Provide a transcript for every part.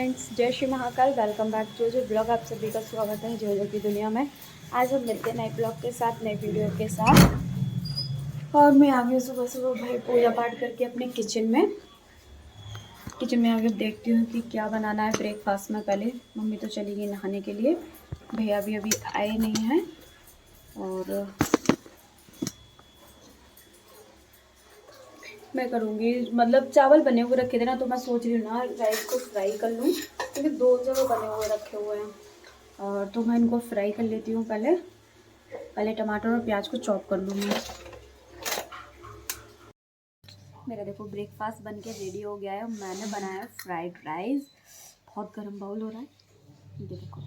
Friends, जय Shri Mahakal. Welcome back जो blog. आप सभी का स्वागत है जो की दुनिया में। आज हम मिलते हैं नए ब्लॉग के साथ, नए वीडियो के साथ। और मैं आ गई सुबह सुबह भाई पूजा पाठ करके अपने किचन में आगे देखती हूँ कि क्या बनाना है ब्रेकफास्ट में। पहले मम्मी तो चली गई नहाने के लिए, भैया भी अभी आए नहीं हैं। और मैं करूँगी मतलब चावल बने हुए रखे थे ना, तो मैं सोच रही हूँ ना राइस को फ्राई कर लूँ, क्योंकि 2 जगह बने हुए रखे हुए हैं। और तो मैं इनको फ्राई कर लेती हूँ। पहले टमाटर और प्याज को चॉप कर लूँगी। मेरा देखो ब्रेकफास्ट बन के रेडी हो गया है। मैंने बनाया है फ्राइड राइस। बहुत गर्म बाउल हो रहा है, ये देखो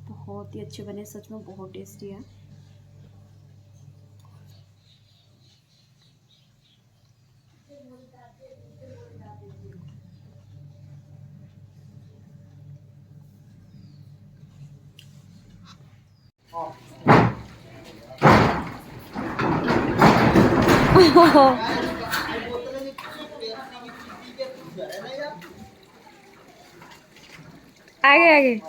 बहुत ही अच्छे बने, सच में बहुत टेस्टी है। आगे आगे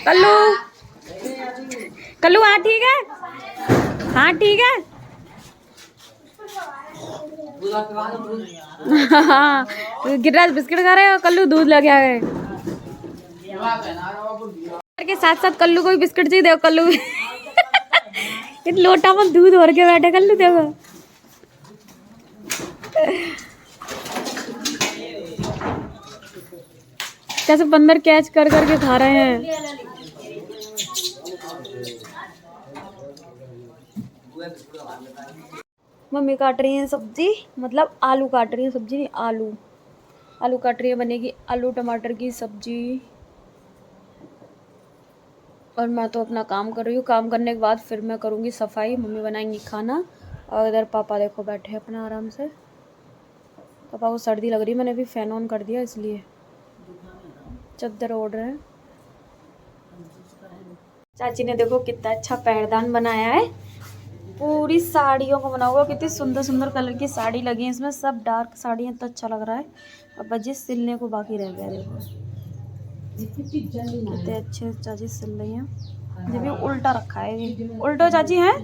कल्लू कल्लू, हाँ ठीक है, हाँ ठीक है। हाँ गिरिराज बिस्किट खा रहे हो, कल्लू दूध लगे आ गए के साथ साथ। कल्लू को भी बिस्किट चाहिए, देखो कल्लू लोटा में दूध भर के बैठे कल्लू, देखो कैसे बंदर कैच कर करके खा रहे हैं। मम्मी काट रही है सब्जी, मतलब आलू काट रही है, सब्जी नहीं आलू काट रही है। बनेगी आलू टमाटर की सब्जी। और मैं तो अपना काम कर रही हूँ। काम करने के बाद फिर मैं करूँगी सफाई, मम्मी बनाएंगी खाना। और इधर पापा देखो बैठे अपना आराम से। पापा को सर्दी लग रही है, मैंने अभी फ़ैन ऑन कर दिया इसलिए। चद्दर ओढ़ रहे हैं। चाची ने देखो कितना अच्छा पैरदान बनाया है, पूरी साड़ियों को बना हुआ। कितनी सुंदर सुंदर कलर की साड़ी लगी है इसमें, सब डार्क साड़ी है, तो अच्छा लग रहा है। अब बस सिलने को बाकी रह गया। देखो कितने अच्छे चाची सिल रही हैं। ये भी उल्टा रखा है, ये उल्टो चाची है।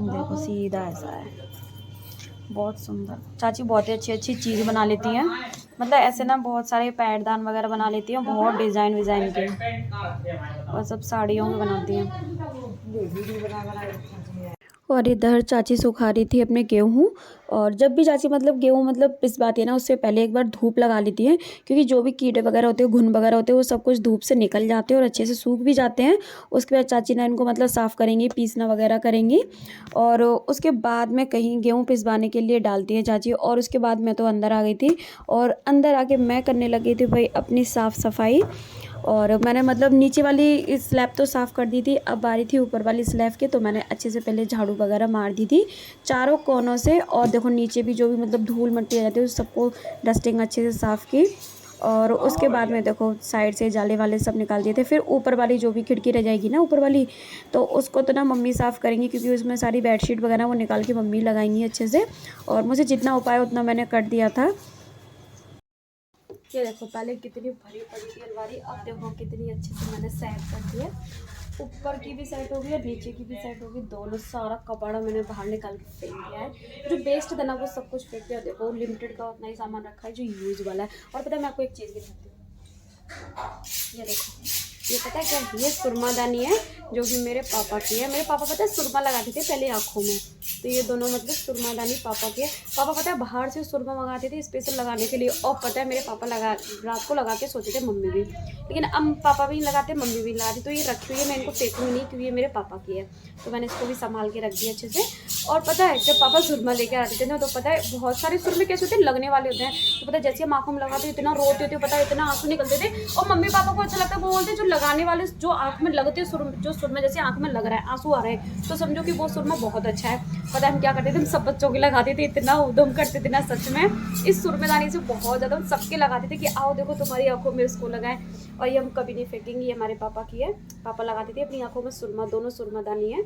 देखो सीधा ऐसा है, बहुत सुंदर। चाची बहुत ही अच्छी अच्छी चीज़ बना लेती हैं, मतलब ऐसे ना बहुत सारे पैरदान वगैरह बना लेती हैं, बहुत डिज़ाइन विज़ाइन के, और सब साड़ियों में बनाती हैं। और इधर चाची सुखा रही थी अपने गेहूँ। और जब भी चाची मतलब गेहूँ मतलब पिसवाती है ना, उससे पहले एक बार धूप लगा लेती है, क्योंकि जो भी कीड़े वगैरह होते हैं, घुन वगैरह होते हैं, वो सब कुछ धूप से निकल जाते हैं और अच्छे से सूख भी जाते हैं। उसके बाद चाची ना इनको मतलब साफ़ करेंगी, पीसना वगैरह करेंगी। और उसके बाद में कहीं गेहूँ पिसवाने के लिए डालती हैं चाची। और उसके बाद मैं तो अंदर आ गई थी, और अंदर आके मैं करने लगी थी भाई अपनी साफ़ सफाई। और मैंने मतलब नीचे वाली स्लैब तो साफ़ कर दी थी, अब आ रही थी ऊपर वाली स्लैब के, तो मैंने अच्छे से पहले झाड़ू वगैरह मार दी थी चारों कोनों से। और देखो नीचे भी जो भी मतलब धूल मिट्टी आ जाती है, उस सबको डस्टिंग अच्छे से साफ़ की। और उसके बाद में देखो साइड से जाले वाले सब निकाल दिए थे। फिर ऊपर वाली जो भी खिड़की रह जाएगी ना ऊपर वाली, तो उसको तो ना मम्मी साफ़ करेंगी, क्योंकि उसमें सारी बेडशीट वगैरह वो निकाल के मम्मी लगाएंगी अच्छे से। और मुझे जितना उपाय उतना मैंने कर दिया था। ये देखो पहले कितनी भरी पड़ी थी अलमारी, अब देखो कितनी अच्छे से मैंने सेट कर दिया। ऊपर की भी सेट हो गई और नीचे की भी सेट हो गई, दोनों सारा कपड़ा मैंने बाहर निकाल के फेंक दिया है। जो वेस्ट था ना वो सब कुछ फेंक दिया। देखो लिमिटेड का उतना ही सामान रखा है जो यूज़ वाला है। और पता है मैं आपको एक चीज़ दिखाती हूँ, ये देखो ये पता है क्या, ये सुरमादानी है जो कि मेरे पापा की है। मेरे पापा पता है सुरमा लगाते थे पहले आँखों में, तो ये दोनों मतलब सुरमादानी पापा की है। पापा पता है बाहर से सुरमा मंगाते थे स्पेशल लगाने के लिए, और पता है मेरे पापा रात को लगा के सोते थे, मम्मी भी, लेकिन अब पापा भी लगाते मम्मी भी लगाती, तो ये रखी हुई है, मैं इनको फेंकूंगी नहीं क्योंकि ये मेरे पापा की है। तो मैंने इसको भी संभाल के रख दिया अच्छे से। और पता है जब पापा सुरमा लेके आते थे ना, तो पता है बहुत सारे सुरमे कैसे होते हैं, लगने वाले होते हैं, तो पता है जैसे हम आँखों में लगाते हैं इतना रोते थे, पता है इतना आंसू निकलते थे। और मम्मी पापा को अच्छा लगता है, वो बोलते जो लगाने वाले जो आँख में लगते हैं, जो सुरमा जैसे आँख में लग रहा है, आंसू आ रहे हैं, तो समझो कि वो सुरमा बहुत अच्छा है। पता है हम क्या करते थे, हम सब बच्चों के लगाते थे, इतना उधम करते थे ना सच में, इस सुरमेदानी से बहुत ज़्यादा हम सबके लगाते थे कि आओ देखो तुम्हारी आंखों में इसको लगाएं। और ये हम कभी नहीं फेंकेंगे, ये हमारे पापा की है। पापा लगाते थे अपनी आंखों में सुरमा, दोनों सुरमादानी है,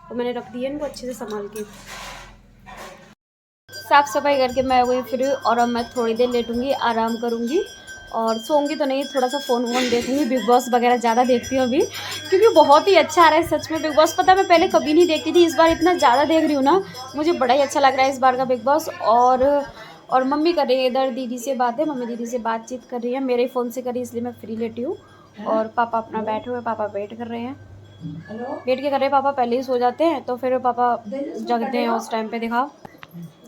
और मैंने रख दी है इनको अच्छे से संभाल के। साफ़ सफाई करके मैं वही फ्री, और अब मैं थोड़ी देर लेटूंगी, आराम करूंगी, और सोऊंगी तो नहीं, थोड़ा सा फ़ोन वोन देखूंगी। बिग बॉस वगैरह ज़्यादा देखती हूँ अभी, क्योंकि बहुत ही अच्छा आ रहा है सच में बिग बॉस। पता है मैं पहले कभी नहीं देखती थी, इस बार इतना ज़्यादा देख रही हूँ ना, मुझे बड़ा ही अच्छा लग रहा है इस बार का बिग बॉस। और मम्मी कर रही है इधर दीदी से बातें, मम्मी दीदी से बातचीत कर रही है, मेरे फ़ोन से करी इसलिए मैं फ्री लेटी हूँ। और पापा अपना बैठे हुए, पापा वेट कर रहे हैं, वेट के कर रहे हैं। पापा पहले ही सो जाते हैं, तो फिर पापा जगते हैं उस टाइम पे। दिखाओ,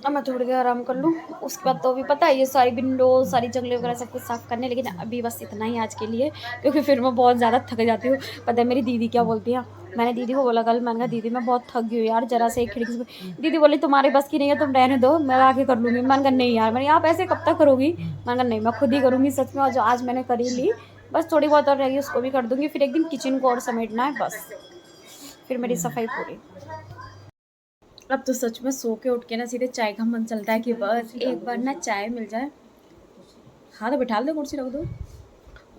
अब मैं थोड़ी देर आराम कर लूँ, उसके बाद तो अभी पता है ये सारी विंडो, सारी जंगले वगैरह सब कुछ साफ़ करने, लेकिन अभी बस इतना ही आज के लिए, क्योंकि फिर मैं बहुत ज़्यादा थक जाती हूँ। पता है मेरी दीदी क्या बोलती है, मैंने दीदी को बोला कल, मैंने कहा दीदी मैं बहुत थक गई हूँ यार, जरा से एक खिड़की से। दीदी बोली तुम्हारे बस की नहीं है, तुम रहने दो, मैं आके कर लूँगी। मैंने कहा नहीं यार, मैंने आप ऐसे कब तक करोगी, मैंने कहा नहीं मैं खुद ही करूँगी सच में। और जो आज मैंने कर ही ली, बस थोड़ी बहुत और रहेगी उसको भी कर दूँगी। फिर एक दिन किचन को और समेटना है, बस फिर मेरी सफाई पूरी। अब तो सच में सो के उठ के ना सीधे चाय का मन चलता है कि बस एक बार ना चाय मिल जाए। हाँ तो बिठा दो, कुर्सी रख दो,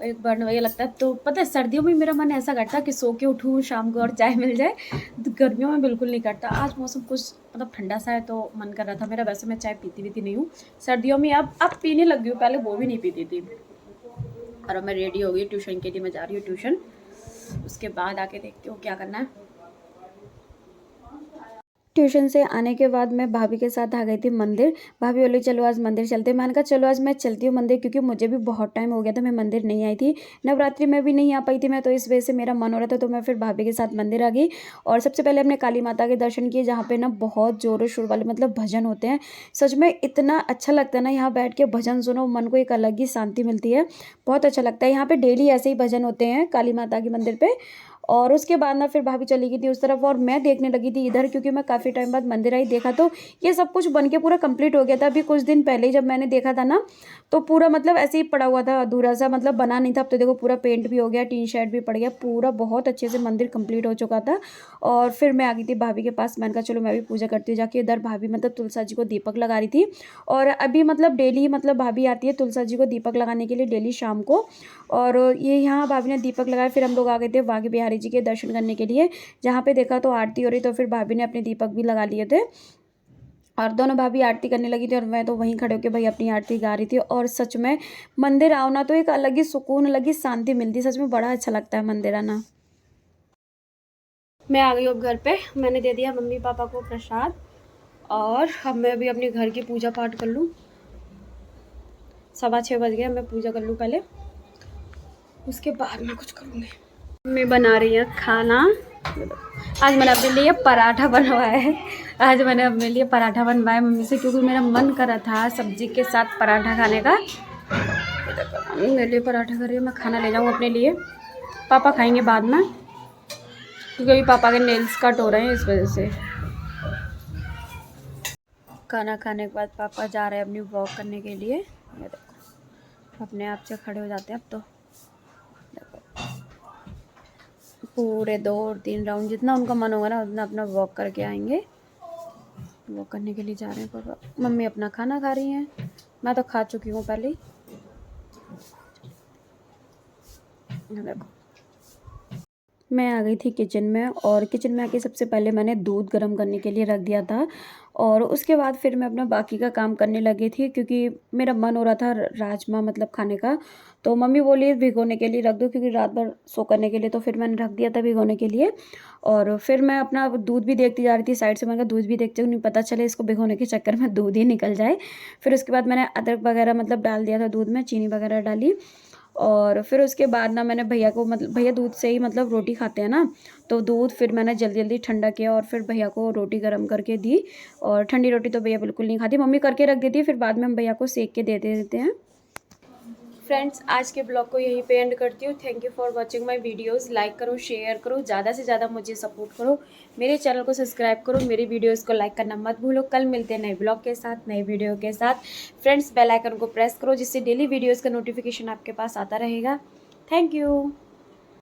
एक बार ना, ये लगता है। तो पता है सर्दियों में मेरा मन ऐसा करता है कि सो के उठूँ शाम को और चाय मिल जाए, तो गर्मियों में बिल्कुल नहीं करता। आज मौसम कुछ मतलब ठंडा सा है तो मन कर रहा था मेरा। वैसे मैं चाय पीती नहीं हूँ सर्दियों में, अब पीने लग गई हूँ, पहले वो भी नहीं पीती थी। और अब मैं रेडी हो गई ट्यूशन के लिए, मैं जा रही हूँ ट्यूशन, उसके बाद आके देखती हूँ क्या करना है। ट्यूशन से आने के बाद मैं भाभी के साथ आ गई थी मंदिर। भाभी बोली चलो आज मंदिर चलते हैं, मैंने कहा चलो आज मैं चलती हूँ मंदिर, क्योंकि मुझे भी बहुत टाइम हो गया था मैं मंदिर नहीं आई थी। नवरात्रि में भी नहीं आ पाई थी मैं, तो इस वजह से मेरा मन हो रहा था, तो मैं फिर भाभी के साथ मंदिर आ गई। और सबसे पहले अपने काली माता के दर्शन किए, जहाँ पे ना बहुत जोरों शोर वाले मतलब भजन होते हैं। सच में इतना अच्छा लगता है ना, यहाँ बैठ के भजन सुनो, मन को एक अलग ही शांति मिलती है, बहुत अच्छा लगता है। यहाँ पे डेली ऐसे ही भजन होते हैं काली माता के मंदिर पे। और उसके बाद ना फिर भाभी चली गई थी उस तरफ, और मैं देखने लगी थी इधर, क्योंकि मैं काफ़ी टाइम बाद मंदिर आई। देखा तो ये सब कुछ बन के पूरा कंप्लीट हो गया था। अभी कुछ दिन पहले ही जब मैंने देखा था ना, तो पूरा मतलब ऐसे ही पड़ा हुआ था, अधूरा सा, मतलब बना नहीं था। अब तो देखो पूरा पेंट भी हो गया, टीन शेड भी पड़ गया, पूरा बहुत अच्छे से मंदिर कंप्लीट हो चुका था। और फिर मैं आ गई थी भाभी के पास, मैंने कहा चलो मैं भी पूजा करती हूँ जाके। इधर भाभी मतलब तुलसा जी को दीपक लगा रही थी। और अभी मतलब डेली मतलब भाभी आती है तुलसा जी को दीपक लगाने के लिए डेली शाम को। और ये यहाँ भाभी ने दीपक लगाया। फिर हम लोग आ गए थे बांके बिहारी जी के दर्शन करने के लिए, जहाँ पे देखा तो आरती हो रही, तो फिर भाभी ने अपने दीपक भी लगा लिए थे, और दोनों भाभी आरती करने लगी थी, और मैं तो वहीं खड़े होकर भाई अपनी आरती गा रही थी। और सच में मंदिर आओ ना तो एक अलग ही सुकून, अलग ही शांति मिलती है, सच में बड़ा अच्छा लगता है मंदिर आना। मैं आ गई अब घर पे, मैंने दे दिया मम्मी पापा को प्रसाद, और अब मैं भी अपने घर की पूजा पाठ कर लूँ। 6:15 बज गए, मैं पूजा कर लूँ पहले, उसके बाद मैं कुछ करूँगी। मम्मी बना रही है खाना। आज मैंने अपने लिए पराठा बनवाया है, आज मैंने अपने लिए पराठा बनवाया मम्मी से, क्योंकि मेरा मन कर रहा था सब्जी के साथ पराठा खाने का। मेरे लिए पराठा कर रही हूँ, मैं खाना ले जाऊँ अपने लिए, पापा खाएंगे बाद में, क्योंकि अभी पापा के नेल्स कट हो रहे हैं इस वजह से। खाना खाने के बाद पापा जा रहे हैं अपनी वॉक करने के लिए। ये देखो अपने आप से खड़े हो जाते हैं अब तो, पूरे 2-3 राउंड जितना उनका मन होगा ना उतना अपना वॉक करके आएंगे। वॉक करने के लिए जा रहे हैं पापा। मम्मी अपना खाना खा रही हैं, मैं तो खा चुकी हूँ पहले ही। देखो मैं आ गई थी किचन में, और किचन में आके सबसे पहले मैंने दूध गर्म करने के लिए रख दिया था, और उसके बाद फिर मैं अपना बाकी का काम करने लगी थी, क्योंकि मेरा मन हो रहा था राजमा मतलब खाने का। तो मम्मी बोली भिगोने के लिए रख दो, क्योंकि रात भर सो करने के लिए, तो फिर मैंने रख दिया था भिगोने के लिए। और फिर मैं अपना दूध भी देखती जा रही थी साइड से, मैंने कहा दूध भी देखती हूँ, नहीं पता चले इसको भिगोने के चक्कर में दूध ही निकल जाए। फिर उसके बाद मैंने अदरक वगैरह मतलब डाल दिया था दूध में, चीनी वगैरह डाली, और फिर उसके बाद ना मैंने भैया को मतलब भैया दूध से ही मतलब रोटी खाते हैं ना, तो दूध फिर मैंने जल्दी जल्दी ठंडा किया और फिर भैया को रोटी गर्म करके दी। और ठंडी रोटी तो भैया बिल्कुल नहीं खाती, मम्मी करके रख देती है, फिर बाद में हम भैया को सेक के दे देते हैं। फ्रेंड्स, आज के ब्लॉग को यहीं पे एंड करती हूँ। Thank you for watching my videos. Like करो, शेयर करो, ज़्यादा से ज़्यादा मुझे सपोर्ट करो, मेरे चैनल को सब्सक्राइब करो, मेरी वीडियोस को लाइक करना मत भूलो। कल मिलते हैं नए ब्लॉग के साथ, नए वीडियो के साथ। फ्रेंड्स, बेल आइकन को प्रेस करो जिससे डेली वीडियोज़ का नोटिफिकेशन आपके पास आता रहेगा। Thank you.